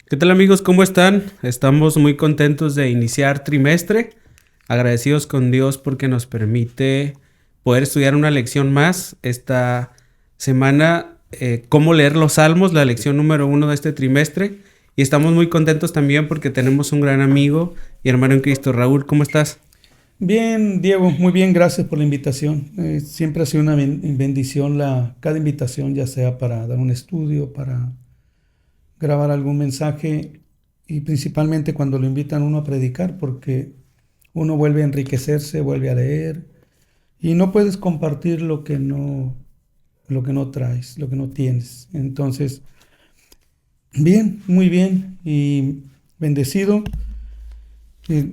¿Qué tal amigos? ¿Cómo están? Estamos muy contentos de iniciar trimestre, agradecidos con Dios porque nos permite poder estudiar una lección más esta semana, cómo leer los salmos, la lección número 1 de este trimestre. Y estamos muy contentos también porque tenemos un gran amigo y hermano en Cristo. Raúl, ¿cómo estás? Bien, Diego, muy bien, gracias por la invitación. Siempre ha sido una bendición cada invitación, ya sea para dar un estudio, para grabar algún mensaje y principalmente cuando lo invitan uno a predicar, porque uno vuelve a enriquecerse, vuelve a leer y no puedes compartir lo que no traes, lo que no tienes. Entonces, bien, muy bien y bendecido. Eh,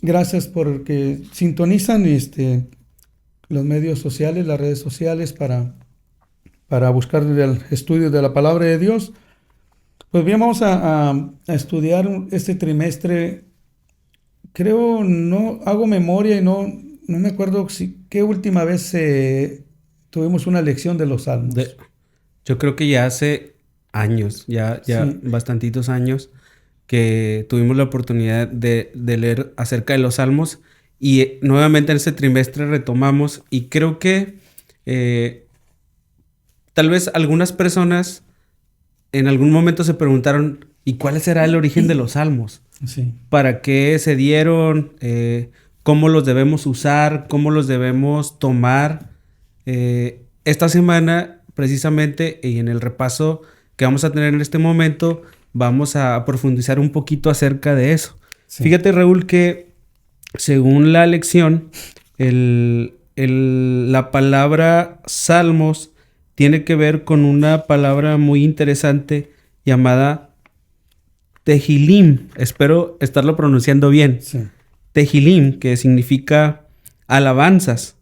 Gracias porque sintonizan los medios sociales, las redes sociales para buscar el estudio de la palabra de Dios. Pues bien, vamos a estudiar este trimestre. Creo, no hago memoria y no me acuerdo qué última vez tuvimos una lección de los De- salmos. yo creo que ya hace años, ya Sí, bastantitos años, que tuvimos la oportunidad de leer acerca de los salmos y nuevamente en este trimestre retomamos y creo que eh, tal vez algunas personas en algún momento se preguntaron ¿y cuál será el origen de los salmos? sí, ¿Para qué se dieron? ¿Cómo los debemos usar? ¿Cómo los debemos tomar? Esta semana, precisamente, y en el repaso que vamos a tener en este momento, vamos a profundizar un poquito acerca de eso. sí. Fíjate, Raúl, que según la lección, la palabra salmos tiene que ver con una palabra muy interesante llamada Tehilim. Espero estarlo pronunciando bien. Sí. Tehilim, que significa alabanzas.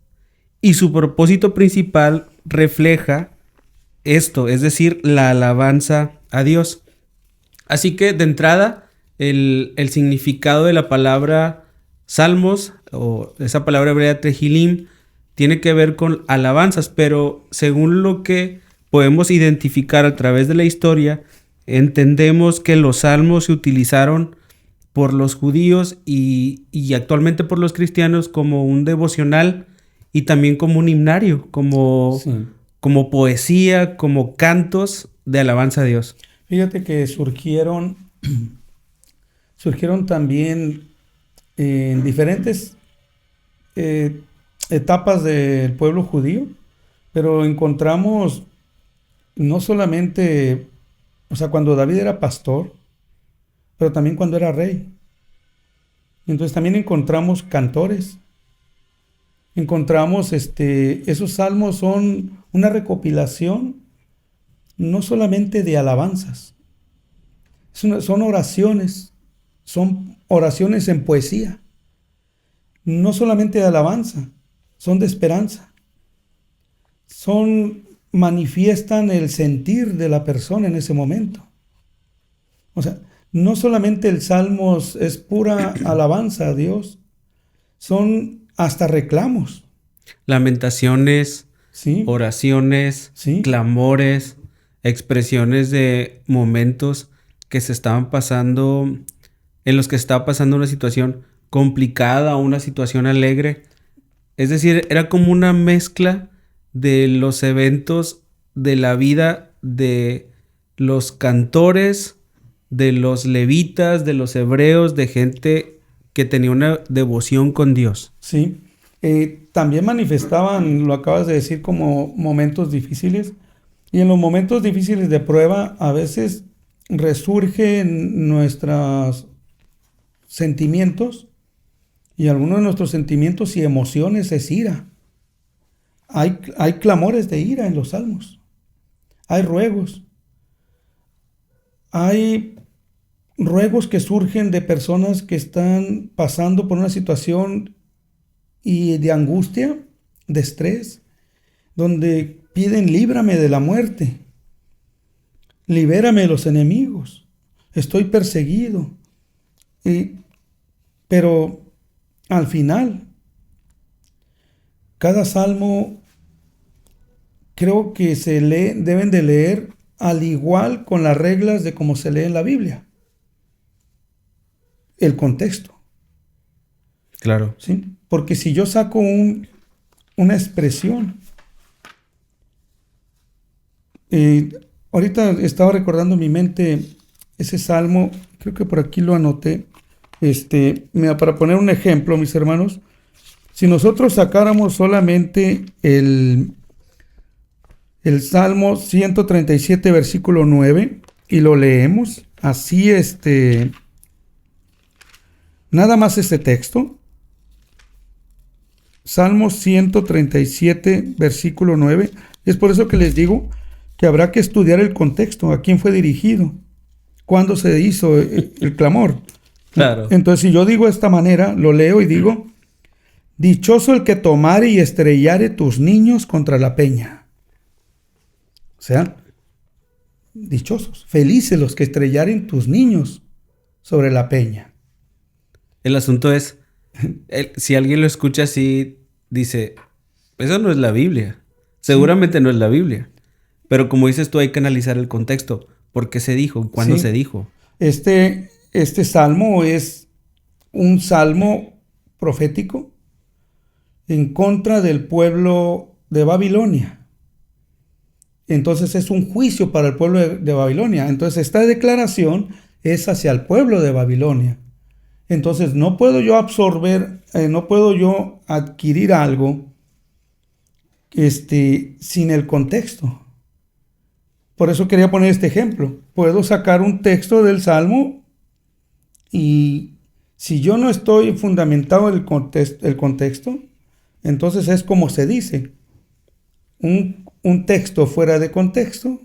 Y su propósito principal refleja esto, es decir, la alabanza a Dios. Así que de entrada, el significado de la palabra salmos, o esa palabra hebrea Tehilim, tiene que ver con alabanzas, pero según lo que podemos identificar a través de la historia, entendemos que los salmos se utilizaron por los judíos y actualmente por los cristianos como un devocional y también como un himnario, Sí. como poesía, como cantos de alabanza a Dios. Fíjate que surgieron también en diferentes eh, etapas del pueblo judío, pero encontramos no solamente, o sea, cuando David era pastor, pero también cuando era rey. Entonces también encontramos cantores, encontramos esos salmos son una recopilación no solamente de alabanzas, son oraciones en poesía, no solamente de alabanza, son de esperanza. Manifiestan el sentir de la persona en ese momento. O sea, no solamente el Salmos es pura alabanza a Dios, son hasta reclamos. Lamentaciones, Sí, oraciones, sí, clamores, expresiones de momentos que se estaban pasando, en los que estaba pasando una situación complicada o una situación alegre. Es decir, era como una mezcla de los eventos de la vida de los cantores, de los levitas, de los hebreos, de gente que tenía una devoción con Dios. sí. También manifestaban, lo acabas de decir, como momentos difíciles. Y en los momentos difíciles de prueba, a veces resurgen nuestros sentimientos, y algunos de nuestros sentimientos y emociones es ira. Hay clamores de ira en los salmos, hay hay ruegos que surgen de personas que están pasando por una situación y de angustia, de estrés, donde piden líbrame de la muerte, libérame de los enemigos, estoy perseguido. Y- pero al final, cada salmo creo que deben de leer al igual con las reglas de cómo se lee en la Biblia. el contexto. Claro. ¿Sí? Porque si yo saco una expresión, ahorita estaba recordando en mi mente ese salmo, creo que por aquí lo anoté. Mira, para poner un ejemplo, mis hermanos, si nosotros sacáramos solamente el Salmo 137, versículo 9, y lo leemos, así nada más este texto, Salmo 137, versículo 9, es por eso que les digo que habrá que estudiar el contexto, a quién fue dirigido, cuándo se hizo el clamor. Claro. Entonces, si yo digo de esta manera, lo leo y digo, dichoso el que tomare y estrellare tus niños contra la peña. O sea, dichosos, felices los que estrellaren tus niños sobre la peña. El asunto es, si alguien lo escucha así, dice, eso no es la Biblia. Seguramente no es la Biblia. Pero como dices tú, hay que analizar el contexto. ¿Por qué se dijo? ¿Cuándo se dijo? Este salmo es un salmo profético en contra del pueblo de Babilonia. Entonces es un juicio para el pueblo de Babilonia. Entonces esta declaración es hacia el pueblo de Babilonia. Entonces no puedo yo absorber, no puedo yo adquirir algo sin el contexto. Por eso quería poner este ejemplo. Puedo sacar un texto del Salmo y si yo no estoy fundamentado en el contexto, entonces es como se dice. Un texto fuera de contexto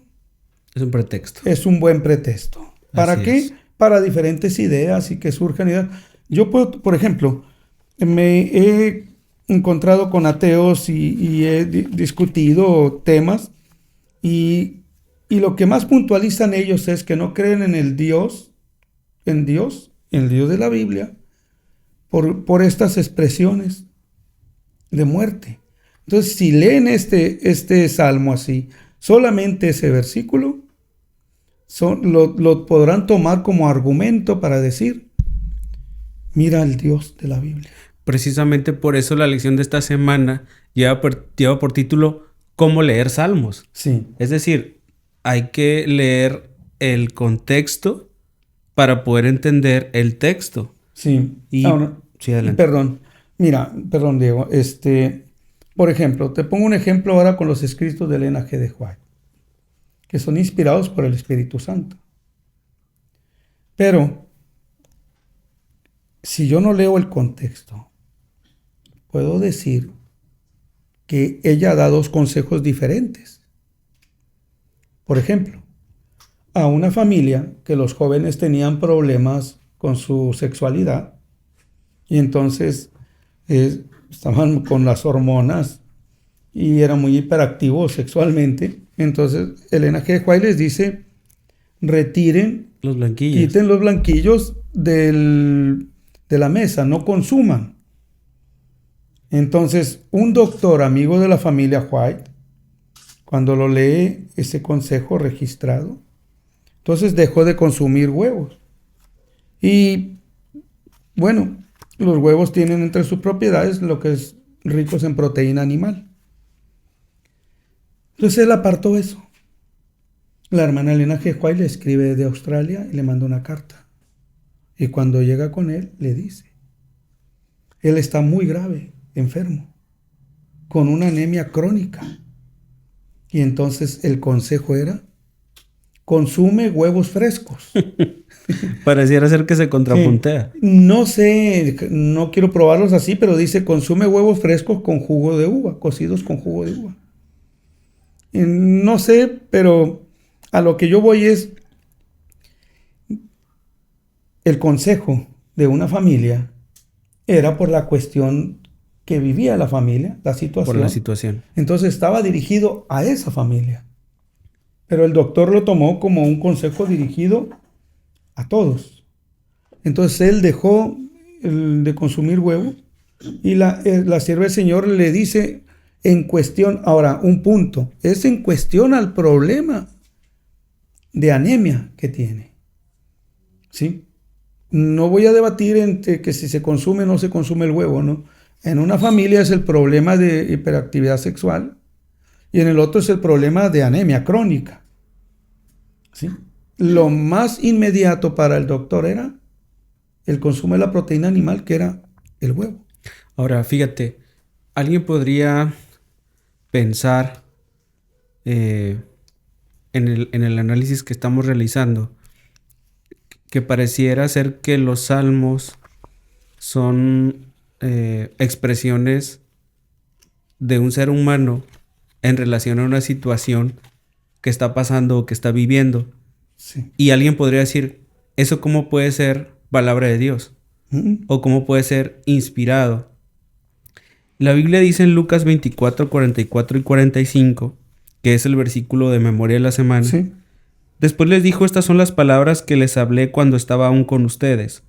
es un pretexto. Es un buen pretexto. ¿Para qué? Es. Para diferentes ideas y que surjan ideas. Yo puedo, por ejemplo, me he encontrado con ateos y he discutido temas y lo que más puntualizan ellos es que no creen en el Dios, en el Dios de la Biblia, por estas expresiones de muerte. Entonces, si leen este salmo así, solamente ese versículo, lo podrán tomar como argumento para decir, mira al Dios de la Biblia. Precisamente por eso la lección de esta semana lleva por título ¿Cómo leer salmos? Sí. Es decir, hay que leer el contexto para poder entender el texto. Sí. Y, ahora, sí, adelante. Perdón, Diego. Por ejemplo, te pongo un ejemplo ahora con los escritos de Elena G. de White, que son inspirados por el Espíritu Santo. Pero, si yo no leo el contexto, puedo decir que ella da dos consejos diferentes. Por ejemplo, a una familia que los jóvenes tenían problemas con su sexualidad y entonces estaban con las hormonas y eran muy hiperactivos sexualmente. Entonces Elena G. White les dice, retiren los blanquillos. Quiten los blanquillos de la mesa, no consuman. Entonces, un doctor amigo de la familia White, cuando lo lee ese consejo registrado, entonces dejó de consumir huevos. Y bueno, los huevos tienen entre sus propiedades lo que es ricos en proteína animal. Entonces él apartó eso. La hermana Elena G. White le escribe de Australia y le manda una carta. Y cuando llega con él, le dice, él está muy grave, enfermo, con una anemia crónica. Y entonces el consejo era, consume huevos frescos. Pareciera ser que se contrapuntea. Sí. No sé, no quiero probarlos así, pero dice, consume huevos frescos con jugo de uva, cocidos con jugo de uva. No sé, pero a lo que yo voy es el consejo de una familia era por la cuestión que vivía la familia, la situación. Por la situación. Entonces estaba dirigido a esa familia. Pero el doctor lo tomó como un consejo dirigido a todos. Entonces él dejó de consumir huevo y la sierva del Señor le dice en cuestión, ahora un punto, es en cuestión al problema de anemia que tiene. ¿Sí? no voy a debatir entre que si se consume o no se consume el huevo, ¿no? En una familia es el problema de hiperactividad sexual y en el otro es el problema de anemia crónica, ¿sí? Lo más inmediato para el doctor era el consumo de la proteína animal, que era el huevo. Ahora, fíjate, alguien podría pensar en el análisis que estamos realizando que pareciera ser que los salmos son expresiones de un ser humano en relación a una situación que está pasando o que está viviendo. Sí. Y alguien podría decir, ¿eso cómo puede ser palabra de Dios? ¿O cómo puede ser inspirado? La Biblia dice en Lucas 24, 44 y 45, que es el versículo de memoria de la semana. Sí. Después les dijo, estas son las palabras que les hablé cuando estaba aún con ustedes,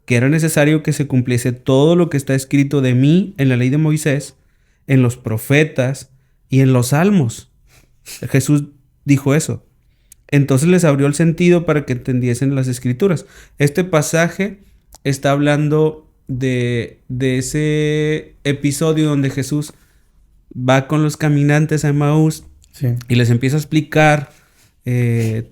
que era necesario que se cumpliese todo lo que está escrito de mí en la ley de Moisés, en los profetas y en los salmos. Jesús dijo eso. Entonces les abrió el sentido para que entendiesen las escrituras. Este pasaje está hablando de ese episodio donde Jesús va con los caminantes a Emaús, sí, y les empieza a explicar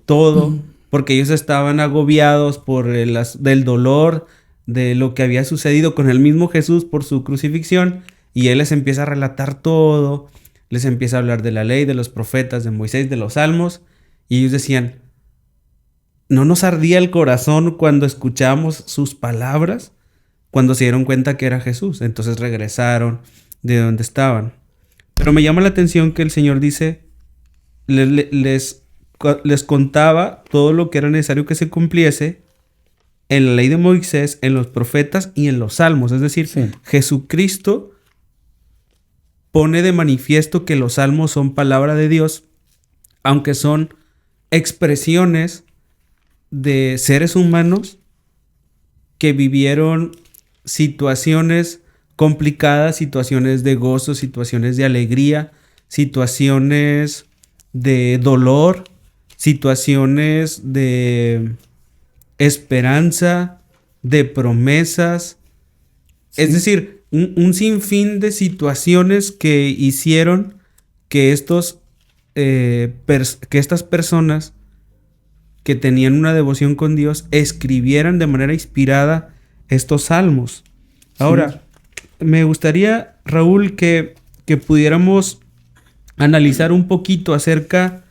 todo, porque ellos estaban agobiados por del dolor de lo que había sucedido con el mismo Jesús por su crucifixión, y él les empieza a relatar todo, les empieza a hablar de la ley, de los profetas, de Moisés, de los salmos, y ellos decían, ¿no nos ardía el corazón cuando escuchamos sus palabras? Cuando se dieron cuenta que era Jesús. Entonces regresaron de donde estaban. Pero me llama la atención que el Señor dice, les contaba todo lo que era necesario que se cumpliese en la ley de Moisés, en los profetas y en los salmos. Es decir, sí, Jesucristo pone de manifiesto que los salmos son palabra de Dios, aunque son expresiones de seres humanos que vivieron situaciones complicadas, situaciones de gozo, situaciones de alegría, situaciones de dolor, situaciones de esperanza, de promesas. Sí. Es decir, un sinfín de situaciones que hicieron que que estas personas que tenían una devoción con Dios escribieran de manera inspirada estos salmos. Ahora, sí, me gustaría, Raúl, que pudiéramos analizar un poquito acerca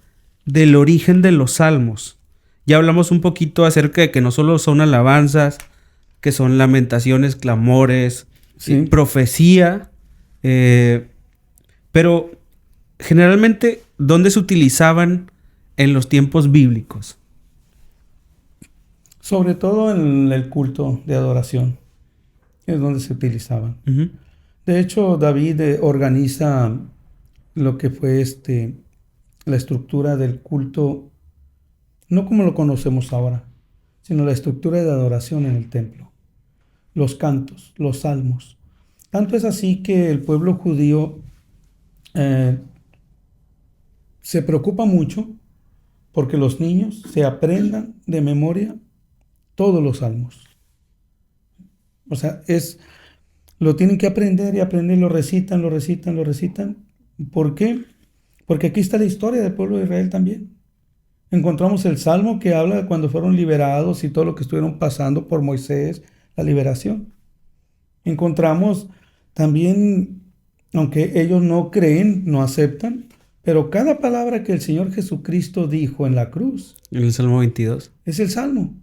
del origen de los salmos. Ya hablamos un poquito acerca de que no solo son alabanzas, que son lamentaciones, clamores, sí, profecía, pero generalmente, ¿dónde se utilizaban en los tiempos bíblicos? Sobre todo en el culto de adoración, es donde se utilizaban. Uh-huh. De hecho, David organiza lo que fue la estructura del culto, no como lo conocemos ahora, sino la estructura de adoración en el templo. Los cantos, los salmos. Tanto es así que el pueblo judío se preocupa mucho porque los niños se aprendan de memoria todos los salmos. O sea, lo tienen que aprender y aprender, lo recitan. ¿Por qué? Porque aquí está la historia del pueblo de Israel también. Encontramos el salmo que habla de cuando fueron liberados y todo lo que estuvieron pasando por Moisés, la liberación. Encontramos también, aunque ellos no creen, no aceptan, pero cada palabra que el Señor Jesucristo dijo en la cruz. En el Salmo 22. Es el Salmo.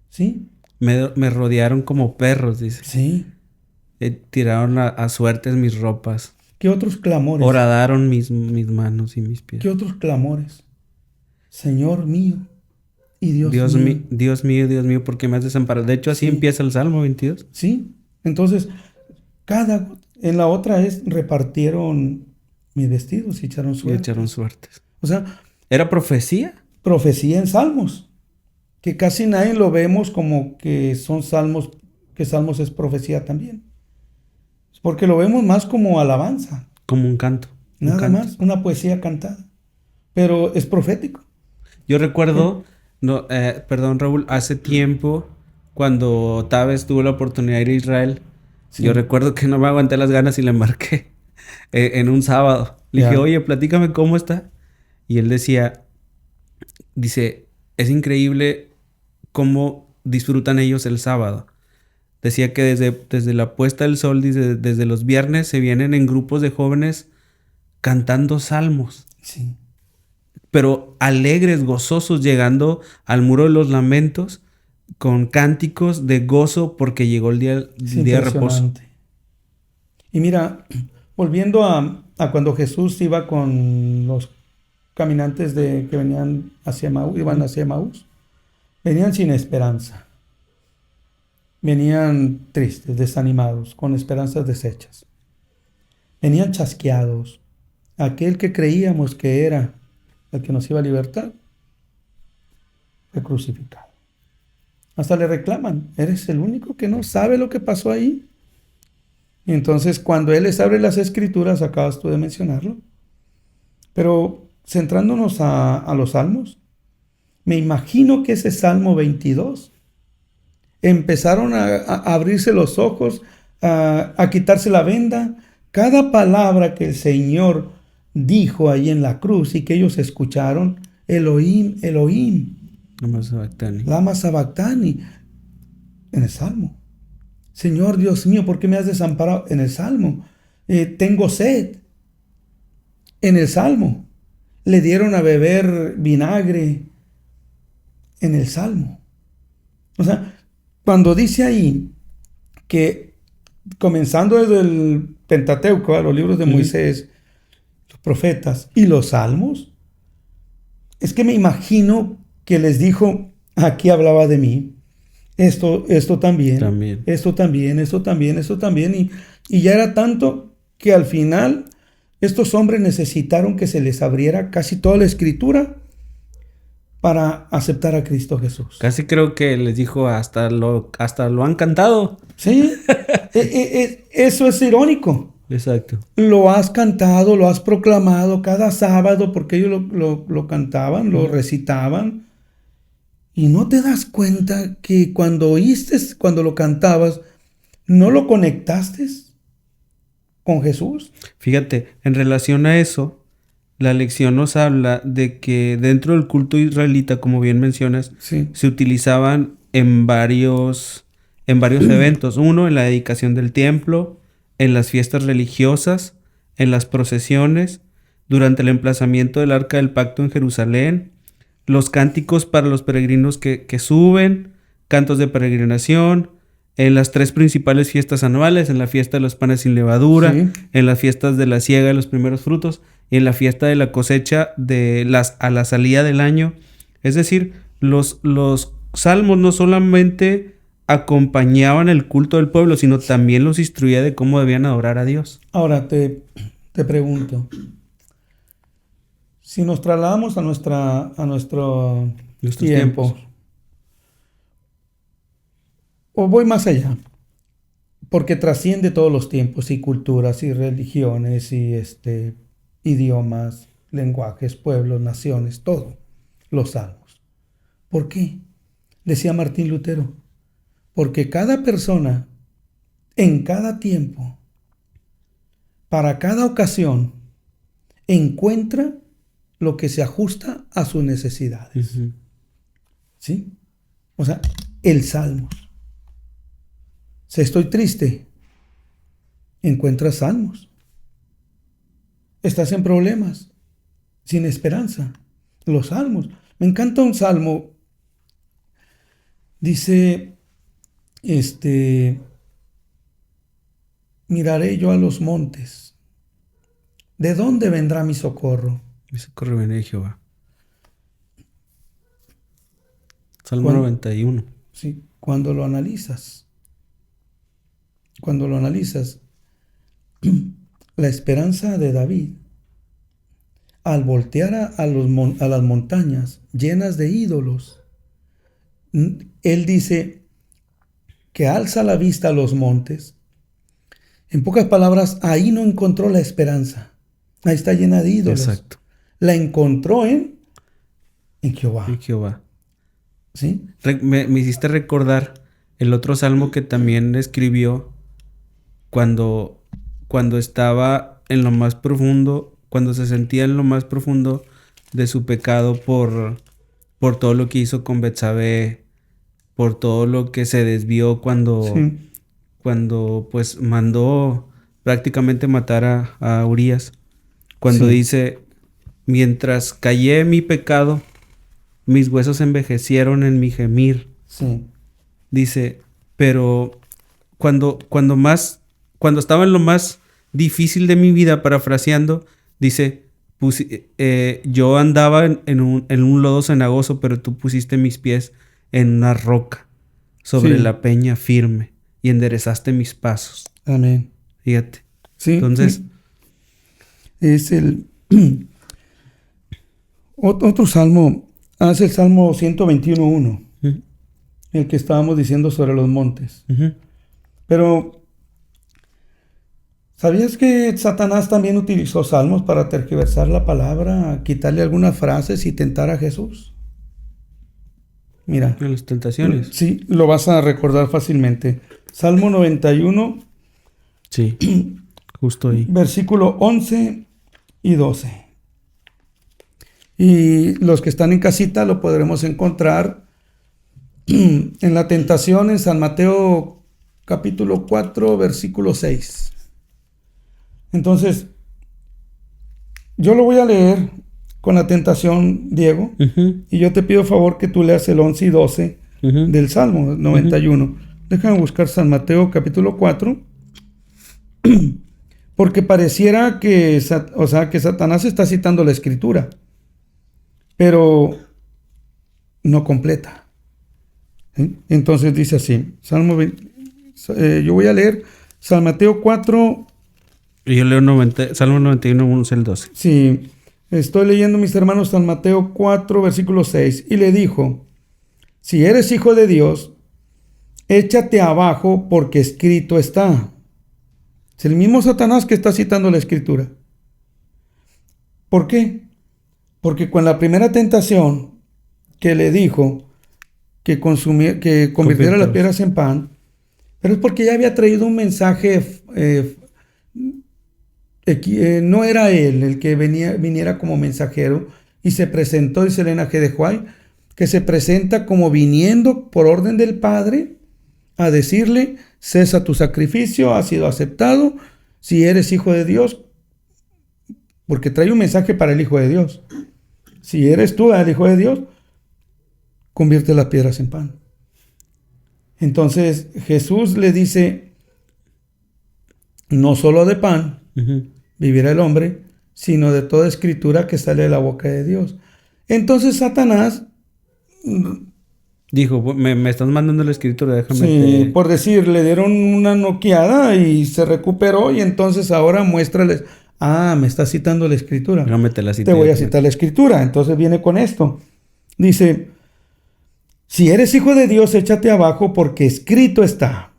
¿Sí? Me rodearon como perros, dice. Sí. Tiraron a suertes mis ropas. ¿Qué otros clamores? Horadaron mis manos y mis pies. ¿Qué otros clamores? Señor mío y Dios mío. Dios mío, ¿por qué me has desamparado? De hecho, así sí empieza el Salmo 22. Sí. Entonces, en la otra repartieron mis vestidos y echaron suertes. O sea, ¿era profecía? Profecía en salmos. Que casi nadie lo vemos como que son salmos, que salmos es profecía también. Porque lo vemos más como alabanza. Como un canto. Nada más, una poesía cantada. Pero es profético. Yo recuerdo, perdón Raúl, hace tiempo cuando Taves tuvo la oportunidad de ir a Israel, Sí. yo recuerdo que no me aguanté las ganas y le marqué en un sábado. Le dije, Ya. oye, platícame cómo está. Y él dice, es increíble cómo disfrutan ellos el sábado. Decía que desde la puesta del sol, desde los viernes, se vienen en grupos de jóvenes cantando salmos, Sí. pero alegres, gozosos, llegando al muro de los lamentos con cánticos de gozo porque llegó el Es día de reposo. impresionante. Y mira, volviendo a cuando Jesús iba con los caminantes que venían hacia Maús, iban hacia Maús, venían sin esperanza. Venían tristes, desanimados, con esperanzas deshechas. Venían chasqueados. Aquel que creíamos que era el que nos iba a libertar, fue crucificado. Hasta le reclaman, eres el único que no sabe lo que pasó ahí. Y entonces cuando Él les abre las escrituras, acabas tú de mencionarlo, pero centrándonos a los salmos, me imagino que ese Salmo 22 empezaron a abrirse los ojos, a quitarse la venda. Cada palabra que el Señor dijo ahí en la cruz y que ellos escucharon, Elohim, Elohim, lama sabactani, en el Salmo. Señor Dios mío, ¿por qué me has desamparado? En el Salmo. Tengo sed. En el Salmo. Le dieron a beber vinagre. En el Salmo. O sea, cuando dice ahí que comenzando desde el Pentateuco, los libros de Moisés, los profetas y los salmos, es que me imagino que les dijo, aquí hablaba de mí, esto también, esto también, esto también, esto también, y ya era tanto que al final estos hombres necesitaron que se les abriera casi toda la escritura para aceptar a Cristo Jesús. Casi creo que les dijo, hasta lo han cantado. Sí, eso es irónico. Exacto. Lo has cantado, lo has proclamado cada sábado porque ellos lo cantaban, lo recitaban. Y no te das cuenta que cuando lo cantabas, no lo conectaste con Jesús. Fíjate, en relación a eso, la lección nos habla de que dentro del culto israelita, como bien mencionas, Sí. se utilizaban en varios eventos. Uno, en la dedicación del templo, en las fiestas religiosas, en las procesiones, durante el emplazamiento del Arca del Pacto en Jerusalén, los cánticos para los peregrinos que suben, cantos de peregrinación, en las 3 principales fiestas anuales, en la fiesta de los panes sin levadura, Sí. en las fiestas de la siega de los primeros frutos y en la fiesta de la cosecha a la salida del año. Es decir, los salmos no solamente acompañaban el culto del pueblo, sino también los instruía de cómo debían adorar a Dios. Ahora te pregunto, si nos trasladamos a nuestro Nuestros tiempo, tiempos. o voy más allá, porque trasciende todos los tiempos y culturas y religiones y idiomas, lenguajes, pueblos, naciones, todo, los salmos. ¿Por qué? Decía Martín Lutero, porque cada persona, en cada tiempo, para cada ocasión, encuentra lo que se ajusta a sus necesidades. Uh-huh. ¿Sí? O sea, el Salmos. Si estoy triste, encuentras salmos. Estás en problemas, sin esperanza, los salmos. Me encanta un salmo. Dice, miraré yo a los montes. ¿De dónde vendrá mi socorro? Mi socorro viene de Jehová. Salmo 91. Sí, cuando lo analizas, la esperanza de David, al voltear a las montañas llenas de ídolos, él dice que alza la vista a los montes. En pocas palabras, ahí no encontró la esperanza. Ahí está llena de ídolos. Exacto. La encontró en Jehová. En Jehová. ¿Sí? Me hiciste recordar el otro salmo que también escribió cuando estaba en lo más profundo, cuando se sentía en lo más profundo de su pecado por todo lo que hizo con Betsabé, por todo lo que se desvió Sí. cuando pues mandó prácticamente matar a Urías. Cuando Sí. dice, mientras callé mi pecado, mis huesos envejecieron en mi gemir. Sí. Dice, pero cuando estaba en lo más difícil de mi vida, parafraseando, dice, yo andaba en un lodo cenagoso, pero tú pusiste mis pies en una roca, sobre Sí. la peña firme, y enderezaste mis pasos. Amén. Fíjate. Sí. Entonces, Es el otro salmo, es el Salmo 121.1, ujú, el que estábamos diciendo sobre los montes. ujú. Pero, ¿sabías que Satanás también utilizó salmos para tergiversar la palabra, quitarle algunas frases y tentar a Jesús? Mira, En las tentaciones. sí, lo vas a recordar fácilmente. Salmo 91, Sí, justo ahí. versículo 11 y 12. Y los que están en casita lo podremos encontrar en la tentación en San Mateo capítulo 4, versículo 6. Entonces, yo lo voy a leer con la tentación, Diego, Ujú, y yo te pido favor que tú leas el 11 y 12 ujú. del Salmo 91. Déjame buscar San Mateo capítulo 4, porque pareciera que, que Satanás está citando la Escritura, pero no completa. ¿Sí? Entonces dice así, yo voy a leer San Mateo 4. Y yo leo Salmo 91, 11 al 12. Sí, estoy leyendo, mis hermanos, San Mateo 4, versículo 6. Y le dijo, si eres hijo de Dios, échate abajo porque escrito está. Es el mismo Satanás que está citando la Escritura. ¿Por qué? Porque con la primera tentación que le dijo que convirtiera las piedras en pan, pero es porque ya había traído un mensaje, no era él el que viniera como mensajero, y se presentó, dice Elena G. de White, que se presenta como viniendo por orden del Padre a decirle, cesa tu sacrificio, ha sido aceptado, si eres hijo de Dios, porque trae un mensaje para el hijo de Dios. Si eres tú el hijo de Dios, convierte las piedras en pan. Entonces Jesús le dice, no solo de pan vivirá el hombre, sino de toda escritura que sale de la boca de Dios. Entonces Satanás dijo, me estás mandando la escritura, déjame. Sí, por decir, le dieron una noqueada y se recuperó, y entonces ahora muéstrales, me está citando la Escritura. Déjame te la cité. Te voy a citar la Escritura. Entonces viene con esto. Dice, si eres hijo de Dios, échate abajo porque escrito está.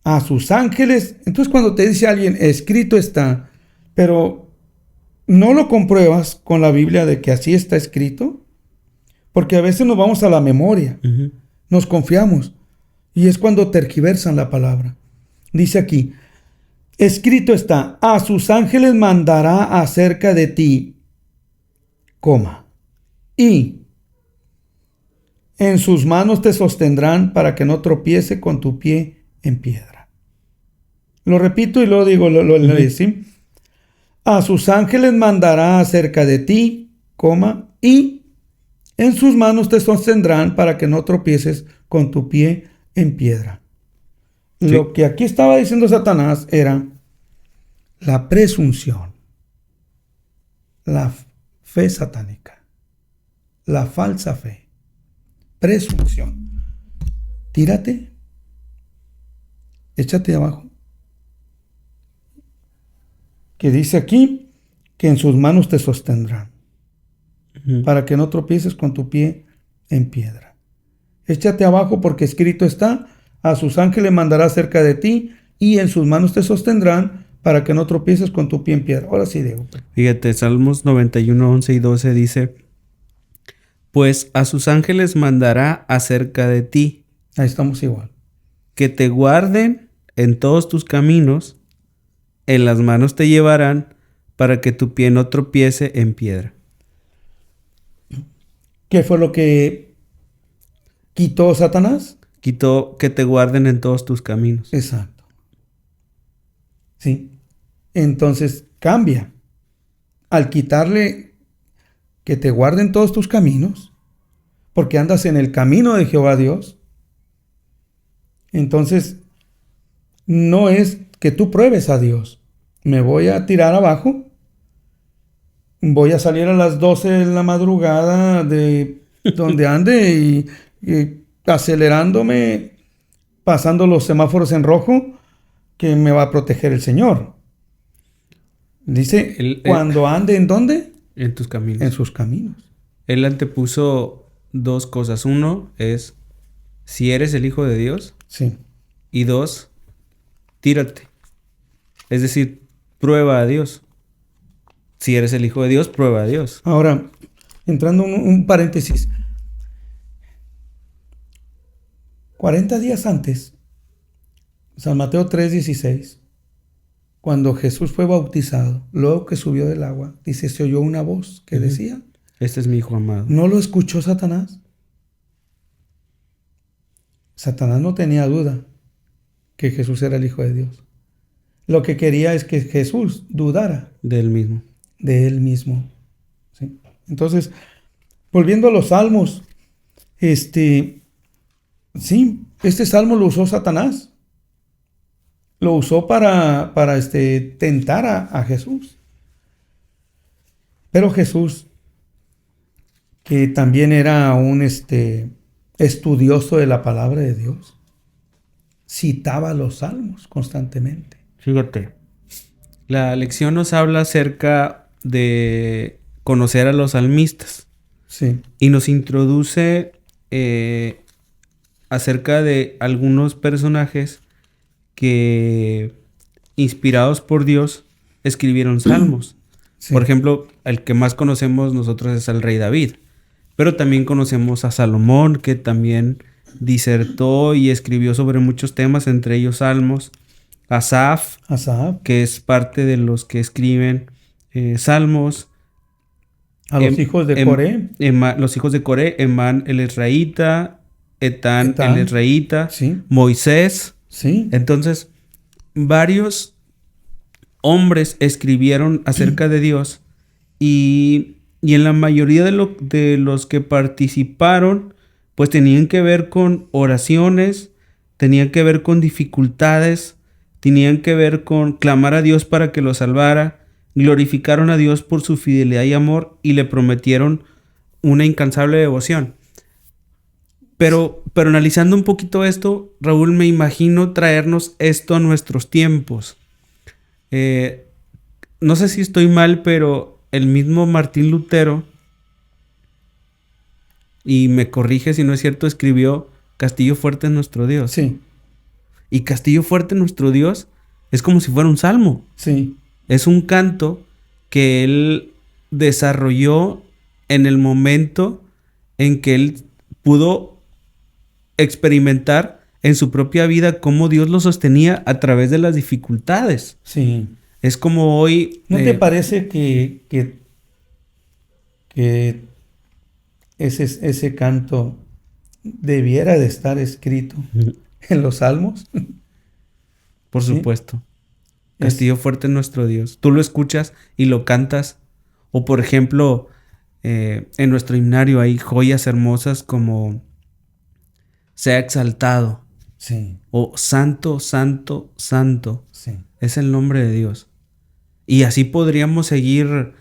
A sus ángeles. Entonces cuando te dice alguien, escrito está, pero no lo compruebas con la Biblia de que así está escrito, porque a veces nos vamos a la memoria. Nos confiamos. Y es cuando tergiversan la palabra. Dice aquí, escrito está, a sus ángeles mandará acerca de ti, y en sus manos te sostendrán para que no tropiece con tu pie en piedra. Lo repito y lo digo, lo ¿sí? A sus ángeles mandará acerca de ti, y en sus manos te sostendrán para que no tropieces con tu pie en piedra. Sí. Lo que aquí estaba diciendo Satanás era la presunción, la fe satánica, la falsa fe, presunción. Tírate, échate abajo. Que dice aquí que en sus manos te sostendrán para que no tropieces con tu pie en piedra. Échate abajo porque escrito está, a sus ángeles mandará cerca de ti y en sus manos te sostendrán para que no tropieces con tu pie en piedra. Ahora sí, Diego. Fíjate, Salmos 91, 11 y 12 dice, pues a sus ángeles mandará acerca de ti. Ahí estamos igual. que te guarden en todos tus caminos, en las manos te llevarán para que tu pie no tropiece en piedra. ¿Qué fue lo que quitó Satanás? Quitó que te guarden en todos tus caminos. Exacto. Sí. Entonces cambia. Al quitarle que te guarden todos tus caminos, porque andas en el camino de Jehová Dios, entonces no es que tú pruebes a Dios. Me voy a tirar abajo, voy a salir a las 12 de la madrugada de donde ande y acelerándome, pasando los semáforos en rojo, que me va a proteger el Señor. Dice, cuando ande ¿en dónde? En tus caminos. En sus caminos. Él antepuso dos cosas. Uno es, si eres el Hijo de Dios. Sí. Y dos, tírate. Es decir, prueba a Dios. Si eres el Hijo de Dios, prueba a Dios. Ahora, entrando un paréntesis. 40 días antes, San Mateo 3:16, cuando Jesús fue bautizado, luego que subió del agua, dice, se oyó una voz que decía, este es mi Hijo amado. ¿No lo escuchó Satanás? Satanás no tenía duda que Jesús era el Hijo de Dios. Lo que quería es que Jesús dudara de él mismo. De él mismo. ¿Sí? Entonces, volviendo a los salmos, sí, este salmo lo usó Satanás. Lo usó para tentar a Jesús. Pero Jesús, que también era un estudioso de la palabra de Dios, citaba los salmos constantemente. Fíjate, la lección nos habla acerca de conocer a los salmistas. Sí. Y nos introduce acerca de algunos personajes que, inspirados por Dios, escribieron salmos. Sí. Por ejemplo, el que más conocemos nosotros es al rey David. Pero también conocemos a Salomón, que también disertó y escribió sobre muchos temas, entre ellos salmos. Asaf, que es parte de los que escriben salmos. A los hijos de Coré. Los hijos de Coré, Emán el Ezraíta, Etán el Ezraíta, sí. Moisés. Sí. Entonces, varios hombres escribieron acerca de Dios y en la mayoría de los que participaron, pues tenían que ver con oraciones, tenían que ver con dificultades, tenían que ver con clamar a Dios para que lo salvara, glorificaron a Dios por su fidelidad y amor y le prometieron una incansable devoción. Pero analizando un poquito esto, Raúl, me imagino traernos esto a nuestros tiempos. No sé si estoy mal, pero el mismo Martín Lutero, y me corrige si no es cierto, escribió Castillo fuerte es nuestro Dios. Sí. Y Castillo fuerte nuestro Dios es como si fuera un salmo. Sí. Es un canto que él desarrolló en el momento en que él pudo experimentar en su propia vida cómo Dios lo sostenía a través de las dificultades. Sí. Es como hoy... ¿No te parece que ese canto debiera de estar escrito en los salmos? Por supuesto. Castillo fuerte es nuestro Dios. Tú lo escuchas y lo cantas. O por ejemplo, en nuestro himnario hay joyas hermosas como sea exaltado. Sí. O santo, santo, santo. Sí. Es el nombre de Dios. Y así podríamos seguir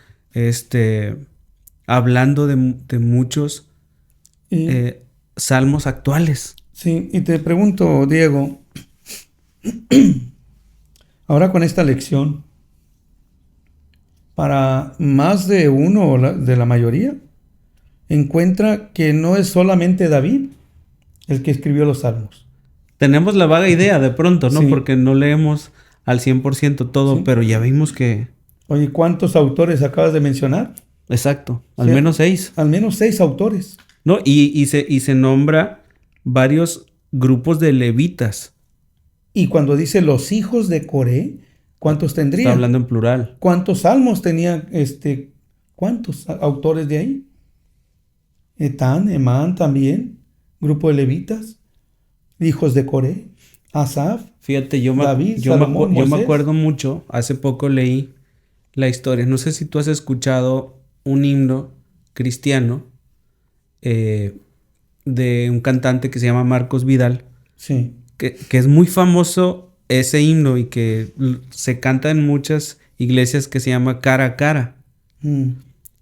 hablando de muchos salmos actuales. Sí, y te pregunto, Diego, ahora con esta lección, para más de uno de la mayoría, encuentra que no es solamente David el que escribió los salmos. Tenemos la vaga idea de pronto, ¿no? Sí. Porque no leemos al 100% todo, sí. Pero ya vimos que... Oye, ¿cuántos autores acabas de mencionar? Exacto, al menos 6. Al menos 6 autores. No, y se nombra varios grupos de levitas Y cuando dice los hijos de Coré, ¿cuántos tendrían? Está hablando en plural. ¿Cuántos salmos tenía cuántos autores de ahí? Etán, Emán también, grupo de levitas, hijos de Coré, Asaf, Fíjate, David, yo me Moisés. acuerdo mucho, hace poco leí la historia. No sé si tú has escuchado un himno cristiano de un cantante que se llama Marcos Vidal, Sí. que es muy famoso ese himno y que se canta en muchas iglesias, que se llama Cara a Cara.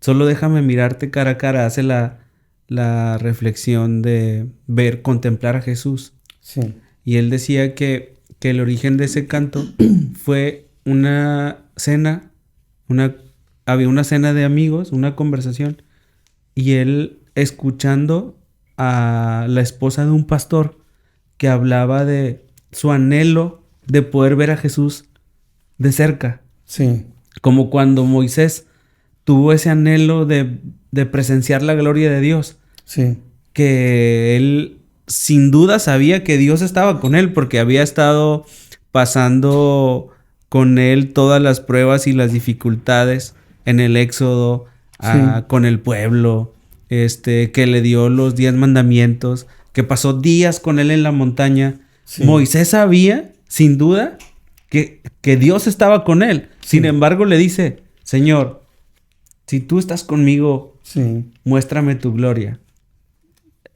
Solo déjame mirarte cara a cara. Hace la reflexión de ver, contemplar a Jesús. Sí. Y él decía que el origen de ese canto fue una cena, había una cena de amigos, una conversación, y él escuchando a la esposa de un pastor que hablaba de su anhelo de poder ver a Jesús de cerca. Sí. Como cuando Moisés tuvo ese anhelo de presenciar la gloria de Dios. Sí. Que él sin duda sabía que Dios estaba con él porque había estado pasando con él todas las pruebas y las dificultades en el Éxodo, con el pueblo, que le dio los 10 mandamientos, que pasó días con él en la montaña. Sí. Moisés sabía, sin duda, que Dios estaba con él. Sí. Sin embargo, le dice, Señor, si tú estás conmigo, Sí. muéstrame tu gloria.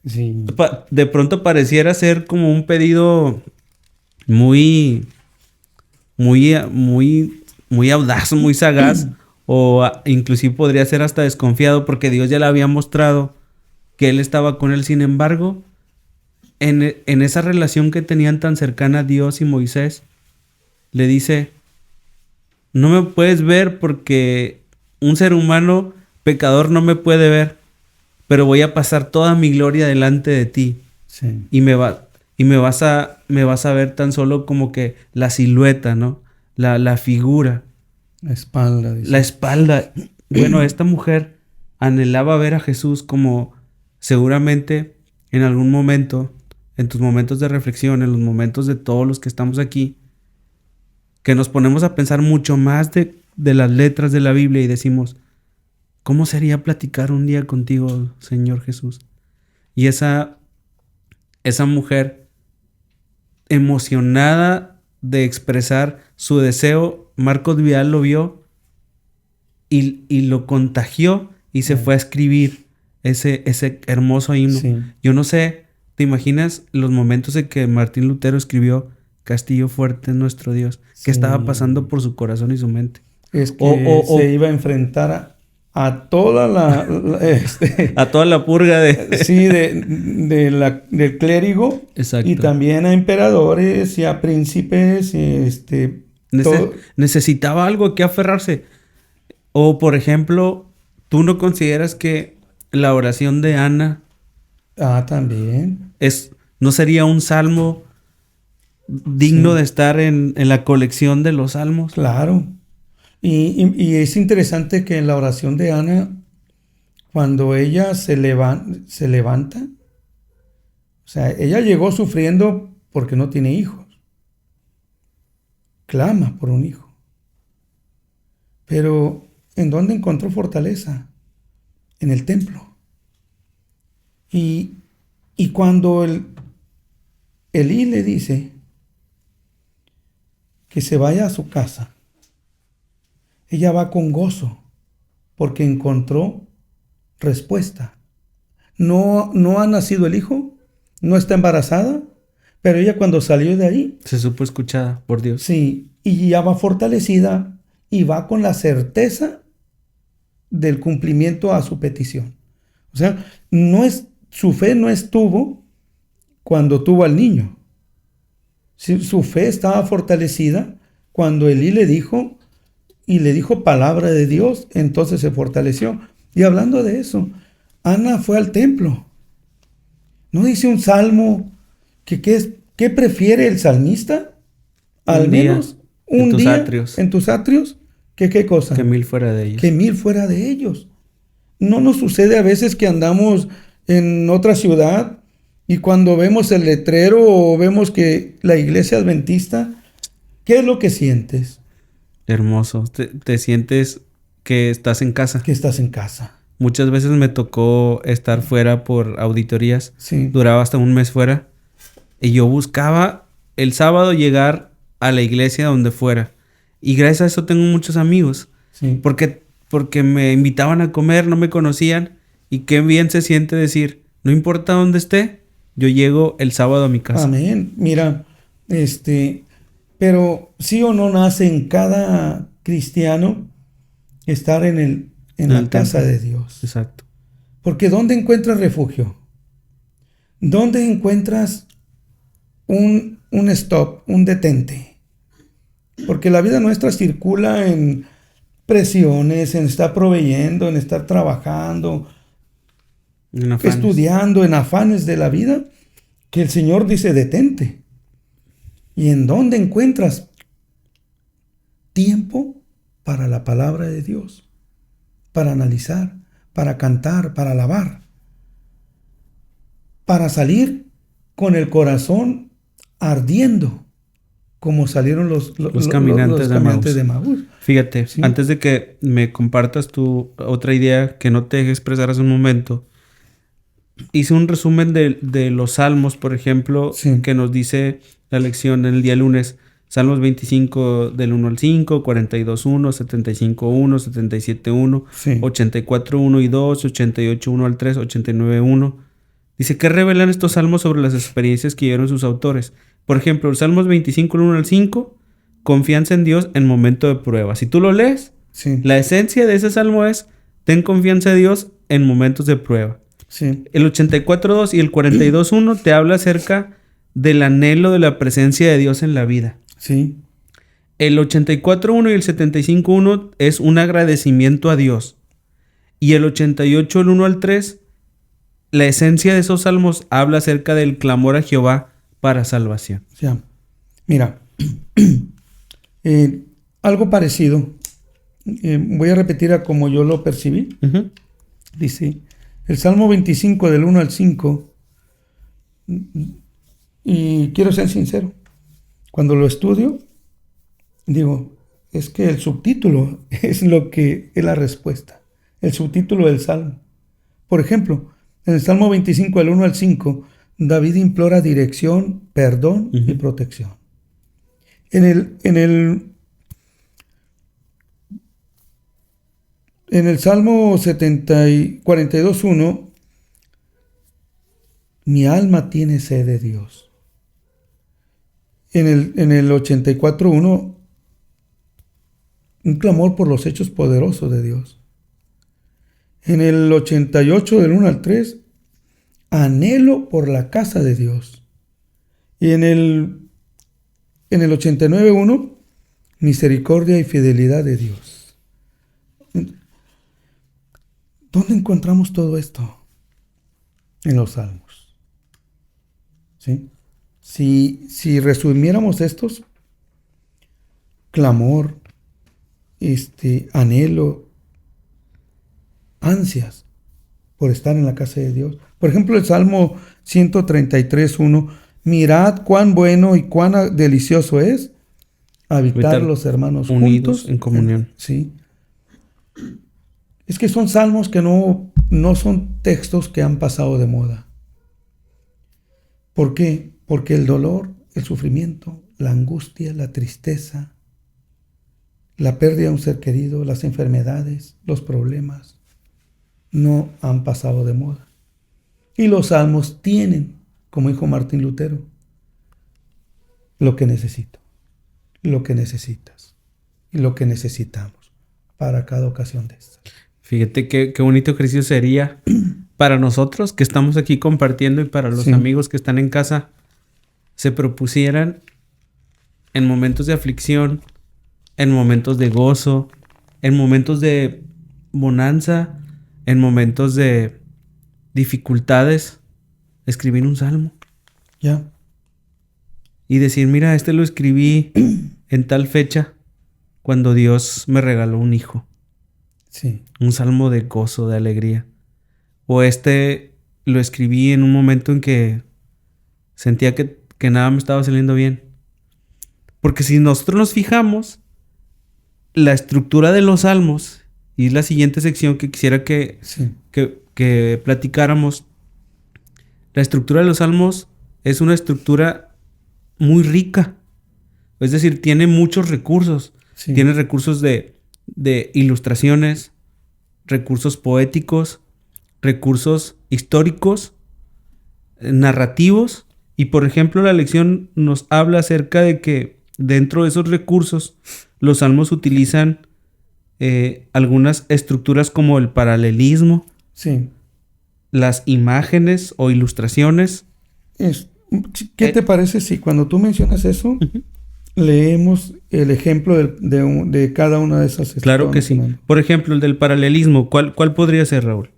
Sí. De pronto pareciera ser como un pedido muy audaz, muy sagaz, o inclusive podría ser hasta desconfiado porque Dios ya le había mostrado que él estaba con él. Sin embargo, en esa relación que tenían tan cercana Dios y Moisés, le dice, no me puedes ver porque un ser humano pecador no me puede ver, pero voy a pasar toda mi gloria delante de ti. Sí. Y me vas a ver tan solo como que la silueta, ¿no? La figura. La espalda. Dice. La espalda. Bueno, esta mujer anhelaba ver a Jesús como seguramente en algún momento, en tus momentos de reflexión, en los momentos de todos los que estamos aquí, que nos ponemos a pensar mucho más de las letras de la Biblia y decimos, ¿cómo sería platicar un día contigo, Señor Jesús? Y esa mujer emocionada de expresar su deseo, Marcos Vidal lo vio y lo contagió y se fue a escribir ese hermoso himno. Sí. Yo no sé, ¿te imaginas los momentos en que Martín Lutero escribió Castillo fuerte es nuestro Dios? ¿Qué estaba pasando por su corazón y su mente? Es que se iba a enfrentar a toda a toda la purga de... sí, del clérigo. Exacto. Y también a emperadores y a príncipes. Necesitaba algo a que aferrarse. O, por ejemplo, ¿tú no consideras que la oración de Ana... también. ¿No sería un salmo digno de estar en la colección de los salmos? Claro. Y es interesante que en la oración de Ana, cuando ella se levanta, o sea, ella llegó sufriendo porque no tiene hijos. Clama por un hijo. Pero, ¿en dónde encontró fortaleza? En el templo. Y cuando Elí le dice que se vaya a su casa, ella va con gozo porque encontró respuesta. No ha nacido el hijo, no está embarazada, pero ella cuando salió de ahí se supo escuchada por Dios. Sí, y ya va fortalecida y va con la certeza del cumplimiento a su petición. O sea, su fe no estuvo cuando tuvo al niño. Su fe estaba fortalecida cuando Elí le dijo palabra de Dios, entonces se fortaleció. Y hablando de eso, Ana fue al templo. ¿No dice un salmo qué prefiere el salmista? Al menos un día en tus atrios. ¿Qué cosa? Que 1000 fuera de ellos. Que 1000 fuera de ellos. ¿No nos sucede a veces que andamos en otra ciudad Y cuando vemos el letrero o vemos que la iglesia adventista, ¿qué es lo que sientes? Hermoso. Te sientes que estás en casa. Que estás en casa. Muchas veces me tocó estar fuera por auditorías. Sí. Duraba hasta un mes fuera. Y yo buscaba el sábado llegar a la iglesia donde fuera. Y gracias a eso tengo muchos amigos. Sí. Porque me invitaban a comer, no me conocían. Y qué bien se siente decir, no importa dónde esté, yo llego el sábado a mi casa. Amén. Mira, pero sí o no nace en cada cristiano estar en la casa de Dios. Exacto. Porque ¿dónde encuentras refugio? ¿Dónde encuentras un stop, un detente? Porque la vida nuestra circula en presiones, en estar proveyendo, en estar trabajando, estudiando, en afanes de la vida, que el Señor dice detente. ¿Y en dónde encuentras tiempo para la palabra de Dios? Para analizar, para cantar, para alabar, para salir con el corazón ardiendo, como salieron los caminantes de Emaús. Fíjate, ¿sí? Antes de que me compartas tu otra idea que no te dejé expresar hace un momento, hice un resumen de los salmos, por ejemplo, sí, que nos dice la lección en el día lunes. Salmos 25 del 1 al 5, 42, 1, 75, 1, 77, 1, sí, 84, 1 y 2, 88, 1 al 3, 89, 1. Dice, ¿qué revelan estos salmos sobre las experiencias que vivieron sus autores? Por ejemplo, el Salmos 25, del 1 al 5, confianza en Dios en momento de prueba. Si tú lo lees, sí, la esencia de ese salmo es, ten confianza en Dios en momentos de prueba. Sí. El 84.2 y el 42.1 te habla acerca del anhelo de la presencia de Dios en la vida. Sí. El 84.1 y el 75.1 es un agradecimiento a Dios. Y el 88, el 1 al 3, la esencia de esos salmos habla acerca del clamor a Jehová para salvación. Ya. Mira, algo parecido. Voy a repetir a como yo lo percibí. Uh-huh. Dice, el Salmo 25 del 1 al 5, y quiero ser sincero, cuando lo estudio, digo, es que el subtítulo es lo que es la respuesta, el subtítulo del Salmo. Por ejemplo, en el Salmo 25 del 1 al 5, David implora dirección, perdón, uh-huh, y protección. En el Salmo 42.1, mi alma tiene sed de Dios. En el 84.1, un clamor por los hechos poderosos de Dios. En el 88, del 1 al 3, anhelo por la casa de Dios. Y en el 89.1, misericordia y fidelidad de Dios. ¿Dónde encontramos todo esto? En los salmos. ¿Sí? Si resumiéramos estos, clamor, anhelo, ansias por estar en la casa de Dios. Por ejemplo, el Salmo 133.1, mirad cuán bueno y cuán delicioso es habitar los hermanos unidos juntos en comunión. Sí. Es que son salmos que no son textos que han pasado de moda. ¿Por qué? Porque el dolor, el sufrimiento, la angustia, la tristeza, la pérdida de un ser querido, las enfermedades, los problemas, no han pasado de moda. Y los salmos tienen, como dijo Martín Lutero, lo que necesito, lo que necesitas y lo que necesitamos para cada ocasión de estas. Fíjate qué bonito ejercicio sería para nosotros que estamos aquí compartiendo y para los amigos que están en casa, se propusieran en momentos de aflicción, en momentos de gozo, en momentos de bonanza, en momentos de dificultades, escribir un salmo. Ya. Y decir, mira, lo escribí en tal fecha cuando Dios me regaló un hijo. Sí. Un salmo de gozo, de alegría. O lo escribí en un momento en que Sentía que nada me estaba saliendo bien. Porque si nosotros nos fijamos, la estructura de los salmos, y es la siguiente sección que quisiera que platicáramos, la estructura de los salmos es una estructura muy rica. Es decir, tiene muchos recursos. Sí. Tiene recursos de ilustraciones, recursos poéticos, recursos históricos, narrativos. Y por ejemplo, la lección nos habla acerca de que dentro de esos recursos, los salmos utilizan algunas estructuras como el paralelismo, Sí. las imágenes o ilustraciones. ¿Qué te parece si cuando tú mencionas eso, leemos el ejemplo de cada una de esas? Claro que sí. Por ejemplo, el del paralelismo. ¿Cuál podría ser, Raúl?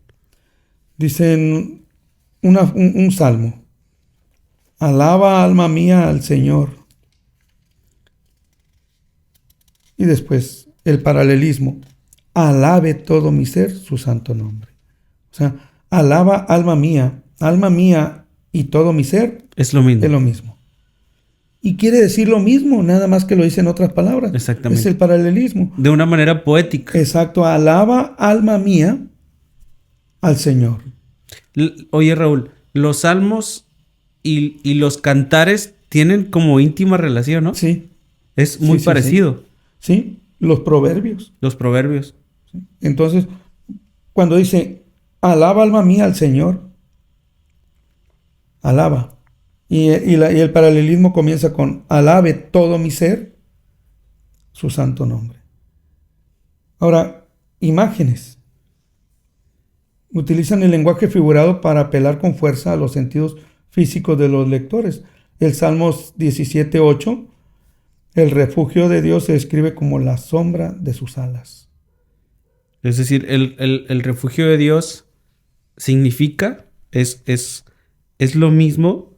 Dicen un salmo. Alaba, alma mía, al Señor. Y después, el paralelismo. Alabe todo mi ser su santo nombre. O sea, alaba, alma mía y todo mi ser. Es lo mismo. Es lo mismo. Y quiere decir lo mismo, nada más que lo dice en otras palabras. Exactamente. Es el paralelismo. De una manera poética. Exacto. Alaba, alma mía, al Señor. Oye, Raúl, los salmos y los cantares tienen como íntima relación, ¿no? Sí. Es muy parecido. Sí, los proverbios. Los proverbios. Entonces, cuando dice, alaba alma mía al Señor, alaba. Y el paralelismo comienza con, alabe todo mi ser, su santo nombre. Ahora, imágenes. Utilizan el lenguaje figurado para apelar con fuerza a los sentidos físicos de los lectores. El Salmos 17:8, el refugio de Dios se describe como la sombra de sus alas. Es decir, el refugio de Dios significa, es lo mismo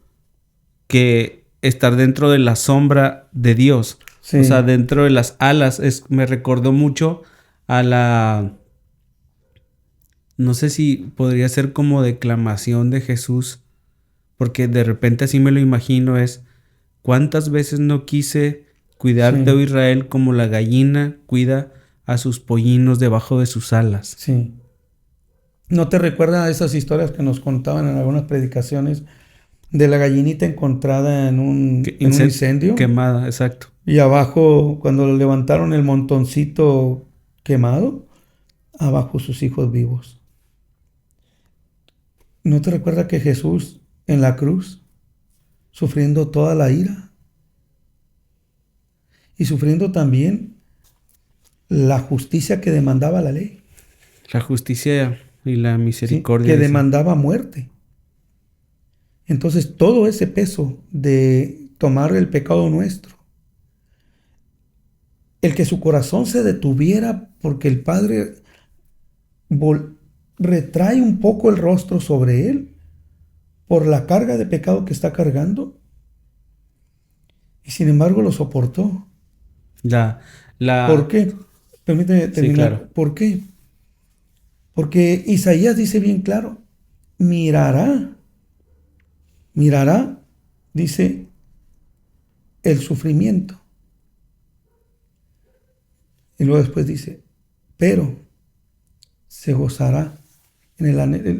que estar dentro de la sombra de Dios. Sí. O sea, dentro de las alas. Me recordó mucho a la... No sé si podría ser como declamación de Jesús, porque de repente así me lo imagino, es ¿cuántas veces no quise cuidarte, oh Israel, como la gallina cuida a sus pollinos debajo de sus alas? Sí. ¿No te recuerda a esas historias que nos contaban en algunas predicaciones de la gallinita encontrada en un incendio? Quemada, exacto. Y abajo, cuando levantaron el montoncito quemado, abajo sus hijos vivos. ¿No te recuerda que Jesús en la cruz, sufriendo toda la ira y sufriendo también la justicia que demandaba la ley? La justicia y la misericordia. Sí, que demandaba muerte. Entonces todo ese peso de tomar el pecado nuestro, el que su corazón se detuviera porque el Padre retrae un poco el rostro sobre él por la carga de pecado que está cargando, y sin embargo lo soportó. ¿Por qué? Permíteme terminar. Sí, claro. ¿Por qué? Porque Isaías dice bien claro, mirará, dice, el sufrimiento. Y luego después dice, pero se gozará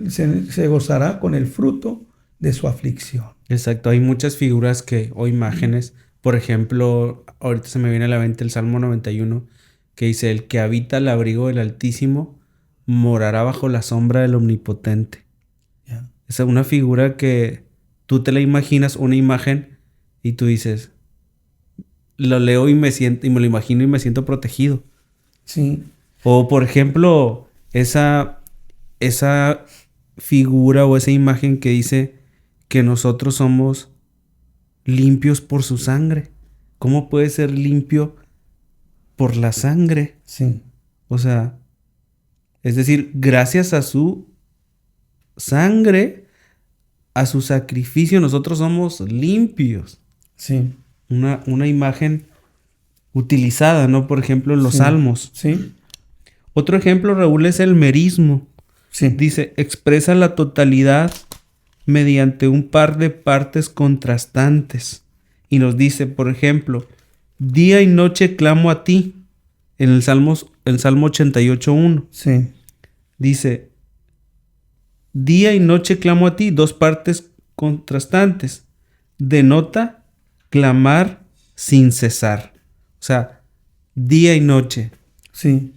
se gozará con el fruto de su aflicción. Exacto, hay muchas figuras o imágenes. Por ejemplo, ahorita se me viene a la mente el Salmo 91, que dice, el que habita al abrigo del Altísimo morará bajo la sombra del Omnipotente. Yeah. Es una figura que tú te la imaginas, una imagen, y tú dices, lo leo y me lo imagino y me siento protegido. Sí. O por ejemplo, esa figura o esa imagen que dice que nosotros somos limpios por su sangre. ¿Cómo puede ser limpio por la sangre? Sí. O sea, es decir, gracias a su sangre, a su sacrificio, nosotros somos limpios. Sí. Una imagen utilizada, ¿no? Por ejemplo, en los salmos. Sí. Otro ejemplo, Raúl, es el merismo. Sí. Dice, expresa la totalidad mediante un par de partes contrastantes. Y nos dice, por ejemplo, día y noche clamo a ti, en el Salmo 88:1. Sí. Dice, día y noche clamo a ti, dos partes contrastantes. Denota clamar sin cesar. O sea, día y noche. Sí.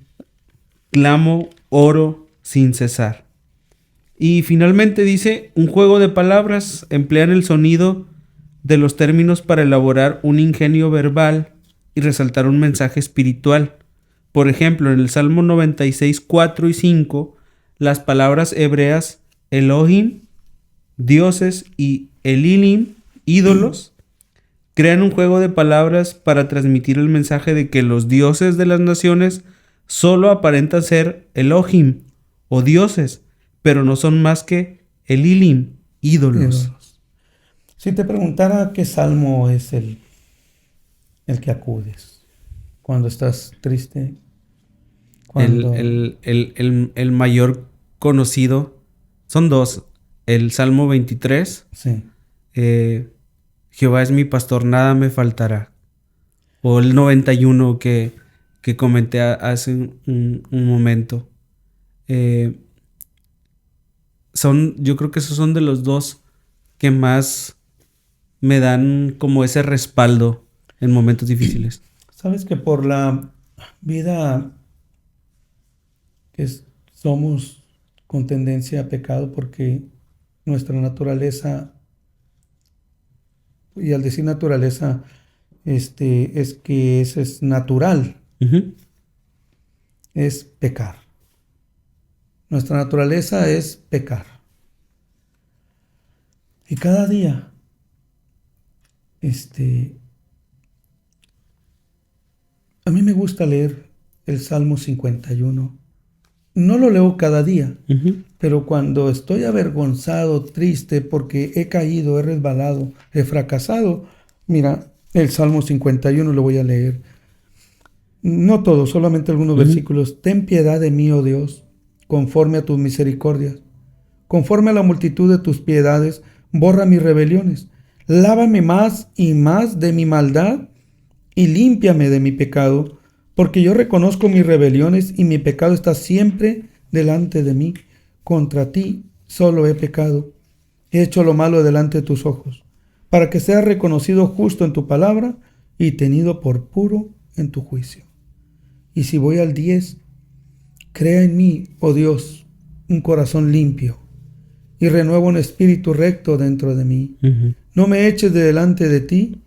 Clamo, oro sin cesar. Y finalmente dice, un juego de palabras emplean el sonido de los términos para elaborar un ingenio verbal y resaltar un mensaje espiritual. Por ejemplo, en el Salmo 96, 4 y 5, las palabras hebreas Elohim, dioses, y Elilim, ídolos, crean un juego de palabras para transmitir el mensaje de que los dioses de las naciones solo aparentan ser Elohim o dioses, pero no son más que Elilim, ídolos. Si te preguntara qué salmo es el que acudes cuando estás triste, cuando... El mayor conocido son dos. El Salmo 23, Sí. Jehová es mi pastor, nada me faltará. O el 91 que comenté hace un momento. Yo creo que esos son de los dos que más me dan como ese respaldo en momentos difíciles. Sabes que por la vida que somos con tendencia a pecado, porque nuestra naturaleza, y al decir naturaleza, es que eso es natural, Uh-huh. es pecar. Nuestra naturaleza es pecar. Y cada día, a mí me gusta leer el Salmo 51. No lo leo cada día, Uh-huh. pero cuando estoy avergonzado, triste, porque he caído, he resbalado, he fracasado, mira, el Salmo 51 lo voy a leer. No todo, solamente algunos versículos. Ten piedad de mí, oh Dios, conforme a tus misericordias. Conforme a la multitud de tus piedades, borra mis rebeliones. Lávame más y más de mi maldad y límpiame de mi pecado, porque yo reconozco mis rebeliones y mi pecado está siempre delante de mí. Contra ti solo he pecado. He hecho lo malo delante de tus ojos, para que seas reconocido justo en tu palabra y tenido por puro en tu juicio. Y si voy al 10, crea en mí, oh Dios, un corazón limpio y renueva un espíritu recto dentro de mí. Uh-huh. No me eches de delante de ti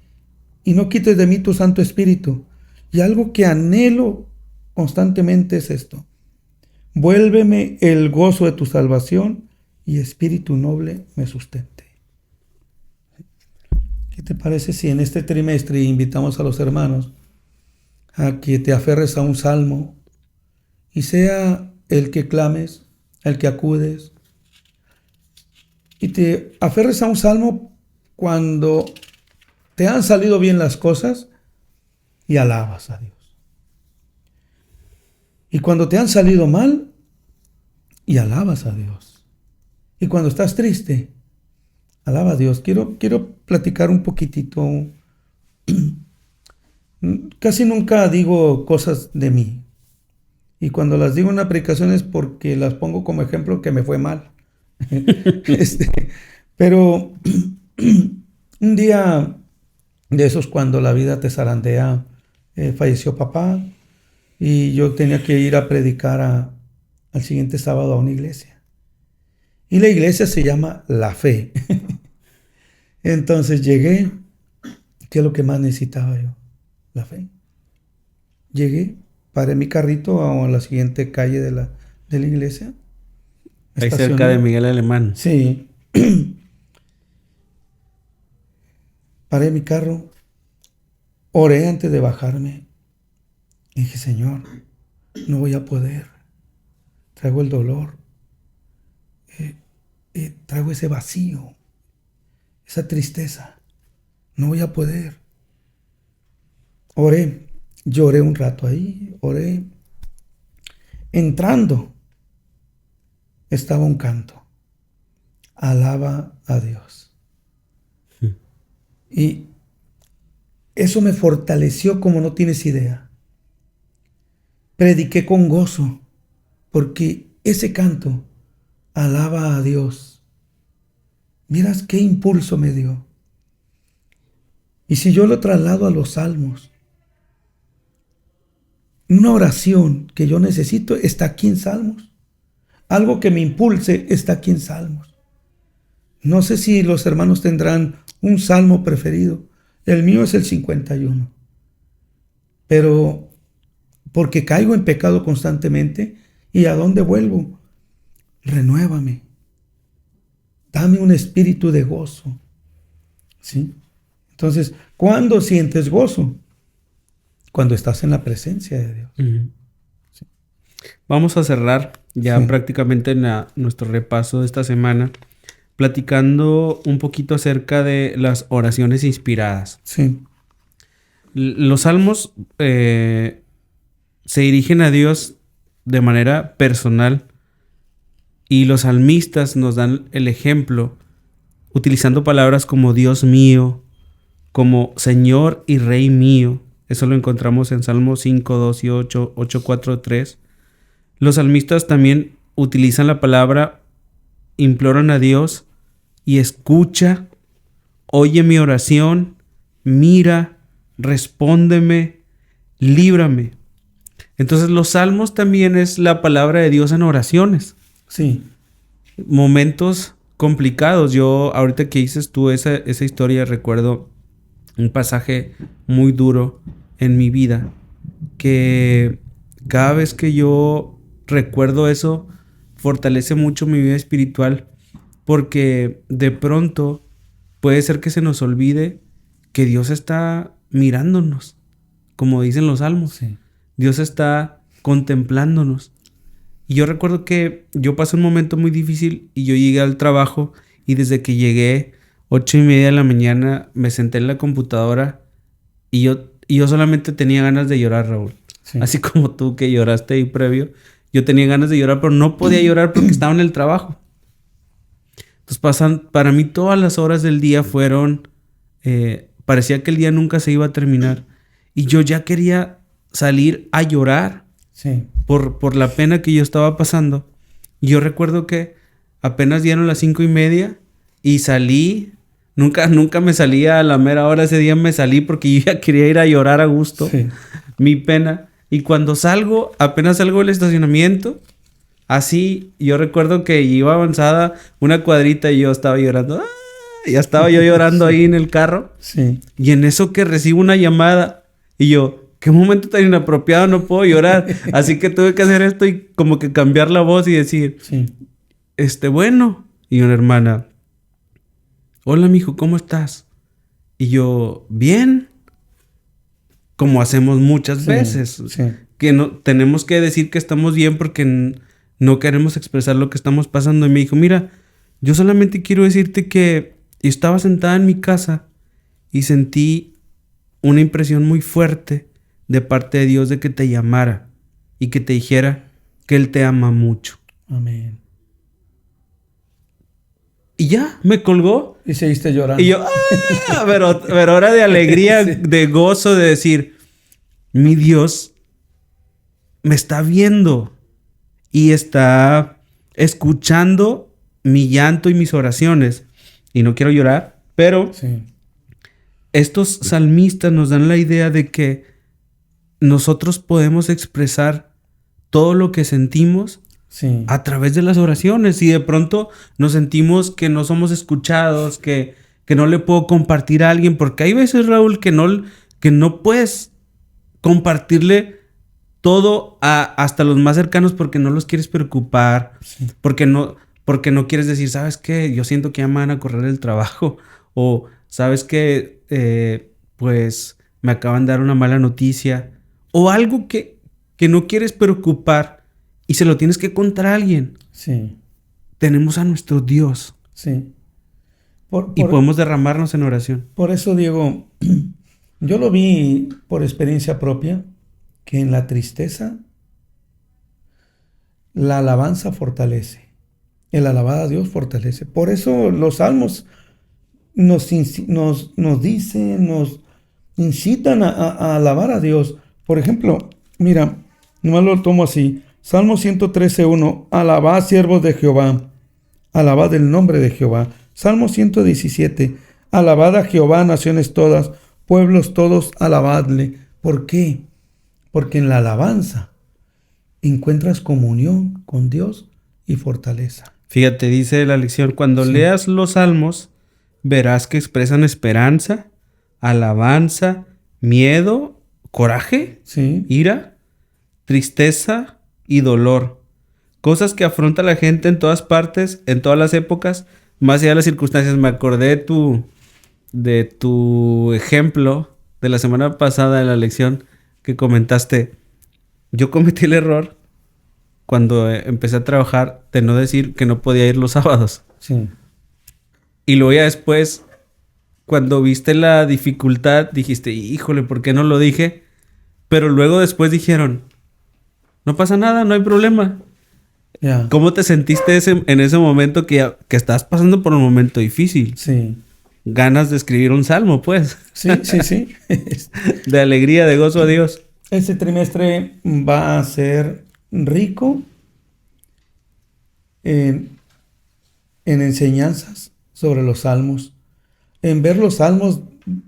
y no quites de mí tu Santo Espíritu. Y algo que anhelo constantemente es esto: vuélveme el gozo de tu salvación y espíritu noble me sustente. ¿Qué te parece si en este trimestre invitamos a los hermanos a que te aferres a un salmo y sea el que clames, el que acudes, y te aferres a un salmo cuando te han salido bien las cosas y alabas a Dios? Y cuando te han salido mal y alabas a Dios. Y cuando estás triste, alaba a Dios. Quiero platicar un poquitito. Casi nunca digo cosas de mí. Y cuando las digo en una predicación es porque las pongo como ejemplo que me fue mal. Pero un día de esos, cuando la vida te zarandea, falleció papá y yo tenía que ir a predicar al siguiente sábado a una iglesia. Y la iglesia se llama La Fe. Entonces llegué. ¿Qué es lo que más necesitaba yo? La fe. Llegué, paré mi carrito a la siguiente calle de la iglesia. Ahí cerca de Miguel Alemán. Sí. Paré mi carro, oré antes de bajarme. Y dije, Señor, no voy a poder. Traigo el dolor. Traigo ese vacío, esa tristeza. No voy a poder. Oré, lloré un rato ahí, oré. Entrando, estaba un canto. alaba a Dios. Mm. Y eso me fortaleció como no tienes idea. Prediqué con gozo, porque ese canto, alaba a Dios, miras qué impulso me dio. Y si yo lo traslado a los salmos, una oración que yo necesito está aquí en Salmos. Algo que me impulse está aquí en Salmos. No sé si los hermanos tendrán un salmo preferido. El mío es el 51. Pero porque caigo en pecado constantemente, ¿y a dónde vuelvo? Renuévame. Dame un espíritu de gozo. ¿Sí? Entonces, ¿cuándo sientes gozo? Cuando estás en la presencia de Dios. Uh-huh. Sí. Vamos a cerrar ya prácticamente nuestro repaso de esta semana, platicando un poquito acerca de las oraciones inspiradas. Sí. Los salmos se dirigen a Dios de manera personal y los salmistas nos dan el ejemplo utilizando palabras como Dios mío, como Señor y Rey mío. Eso lo encontramos en Salmos 5, 2 y 8, 8, 4, 3. Los salmistas también utilizan la palabra, imploran a Dios y escucha, oye mi oración, mira, respóndeme, líbrame. Entonces los salmos también es la palabra de Dios en oraciones. Sí. Momentos complicados. Yo, ahorita que dices tú esa historia, recuerdo un pasaje muy duro en mi vida, que cada vez que yo recuerdo eso, fortalece mucho mi vida espiritual, porque de pronto puede ser que se nos olvide que Dios está mirándonos, como dicen los salmos. Sí. Dios está contemplándonos. Y yo recuerdo que yo pasé un momento muy difícil y yo llegué al trabajo y desde que llegué 8:30 de la mañana me senté en la computadora y yo solamente tenía ganas de llorar, Raúl. Sí. Así como tú que lloraste ahí previo. Yo tenía ganas de llorar, pero no podía llorar porque estaba en el trabajo. Entonces para mí todas las horas del día fueron... parecía que el día nunca se iba a terminar. Y yo ya quería salir a llorar. Sí. Por la pena que yo estaba pasando. Y yo recuerdo que apenas dieron las 5:30 y salí. Nunca me salía a la mera hora. Ese día me salí porque yo ya quería ir a llorar a gusto. Sí. Mi pena. Y cuando apenas salgo del estacionamiento, así, yo recuerdo que iba avanzada una cuadrita y yo estaba llorando. ¡Ah! Ya estaba yo llorando ahí en el carro. Sí. Y en eso que recibo una llamada y yo... ¿Qué momento tan inapropiado? No puedo llorar. Así que tuve que hacer esto y como que cambiar la voz y decir, Sí. Bueno. Y una hermana, hola, mijo, ¿cómo estás? Y yo, bien. Como hacemos muchas veces. Sí. Que no tenemos que decir que estamos bien porque no queremos expresar lo que estamos pasando. Y me dijo, mira, yo solamente quiero decirte que estaba sentada en mi casa y sentí una impresión muy fuerte de parte de Dios de que te llamara y que te dijera que Él te ama mucho. Amén. Y ya, me colgó. Y seguiste llorando. Y yo, pero ahora de alegría, Sí. de gozo, de decir, mi Dios me está viendo y está escuchando mi llanto y mis oraciones. Y no quiero llorar, pero Sí. estos salmistas nos dan la idea de que nosotros podemos expresar todo lo que sentimos Sí. a través de las oraciones. Y de pronto nos sentimos que no somos escuchados, que no le puedo compartir a alguien, porque hay veces, Raúl, que no puedes compartirle todo hasta los más cercanos porque no los quieres preocupar, Sí. porque no quieres decir, ¿sabes qué? Yo siento que ya me van a correr el trabajo, o ¿sabes qué? Pues me acaban de dar una mala noticia, o algo que no quieres preocupar y se lo tienes que contar a alguien. Sí. Tenemos a nuestro Dios Sí. y podemos derramarnos en oración. Por eso, Diego, yo lo vi por experiencia propia, que en la tristeza la alabanza fortalece. El alabar a Dios fortalece. Por eso los salmos nos dicen, nos incitan a alabar a Dios. Por ejemplo, mira, nomás lo tomo así. Salmo 113:1. Alabad, siervos de Jehová. Alabad el nombre de Jehová. Salmo 117. Alabad a Jehová, naciones todas, pueblos todos, alabadle. ¿Por qué? Porque en la alabanza encuentras comunión con Dios y fortaleza. Fíjate, dice la lección, cuando Sí. leas los salmos, verás que expresan esperanza, alabanza, miedo, coraje, Sí, ira, tristeza y dolor. Cosas que afronta la gente en todas partes, en todas las épocas, más allá de las circunstancias. Me acordé de tu ejemplo de la semana pasada de la lección que comentaste. Yo cometí el error cuando empecé a trabajar de no decir que no podía ir los sábados. sí. Y luego ya después, cuando viste la dificultad, dijiste, híjole, ¿por qué no lo dije? Pero luego después dijeron, no pasa nada, no hay problema. Ya. ¿Cómo te sentiste en ese momento que estás pasando por un momento difícil? Sí. Ganas de escribir un salmo, pues. Sí, sí, sí. De alegría, de gozo a Dios. Este trimestre va a ser rico en enseñanzas sobre los salmos, en ver los salmos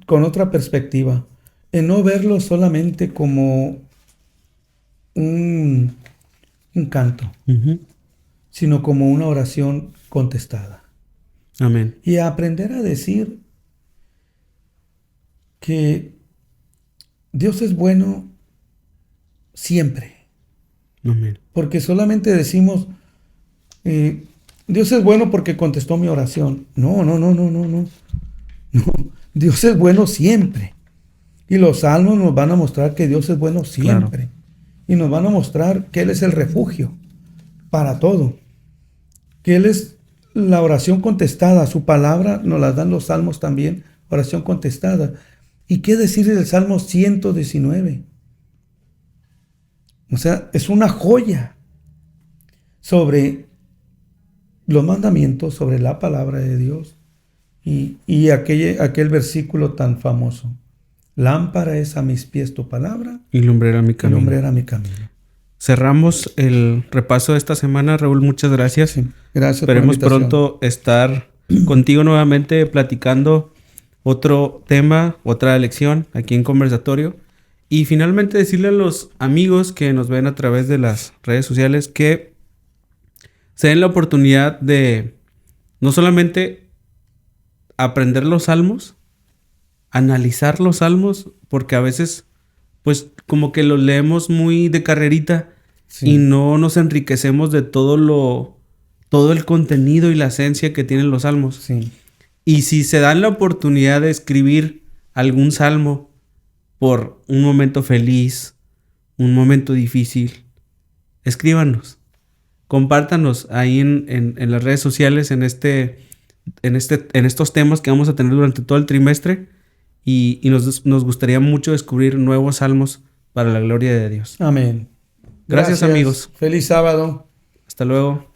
con otra perspectiva, en no verlos solamente como un canto, Ujú. sino como una oración contestada. Amén. Y a aprender a decir que Dios es bueno siempre. Amén. Porque solamente decimos, Dios es bueno porque contestó mi oración. No, no, no, no, no, no. No, Dios es bueno siempre. Y los salmos nos van a mostrar que Dios es bueno siempre. Y nos van a mostrar que Él es el refugio para todo. Que Él es la oración contestada. Su palabra nos la dan los salmos también, oración contestada. ¿Y qué decir del Salmo 119? O sea, es una joya sobre los mandamientos, sobre la palabra de Dios y aquel versículo tan famoso. Lámpara es a mis pies tu palabra Y lumbrera mi y camino. lumbrera mi camino. Cerramos el repaso de esta semana. Raúl, muchas gracias. Sí, gracias por la Esperemos invitación. pronto estar contigo nuevamente platicando otro tema, otra lección aquí en Conversatorio. Y finalmente decirle a los amigos que nos ven a través de las redes sociales que se den la oportunidad de no solamente aprender los salmos, analizar los salmos, porque a veces pues como que los leemos muy de carrerita Sí. y no nos enriquecemos de todo el contenido y la esencia que tienen los salmos. Sí, Y si se dan la oportunidad de escribir algún salmo por un momento feliz, un momento difícil, escríbanos. Compártanos ahí en las redes sociales en estos temas que vamos a tener durante todo el trimestre y nos gustaría mucho descubrir nuevos salmos para la gloria de Dios. amén. Gracias, amigos. Feliz sábado. Hasta luego.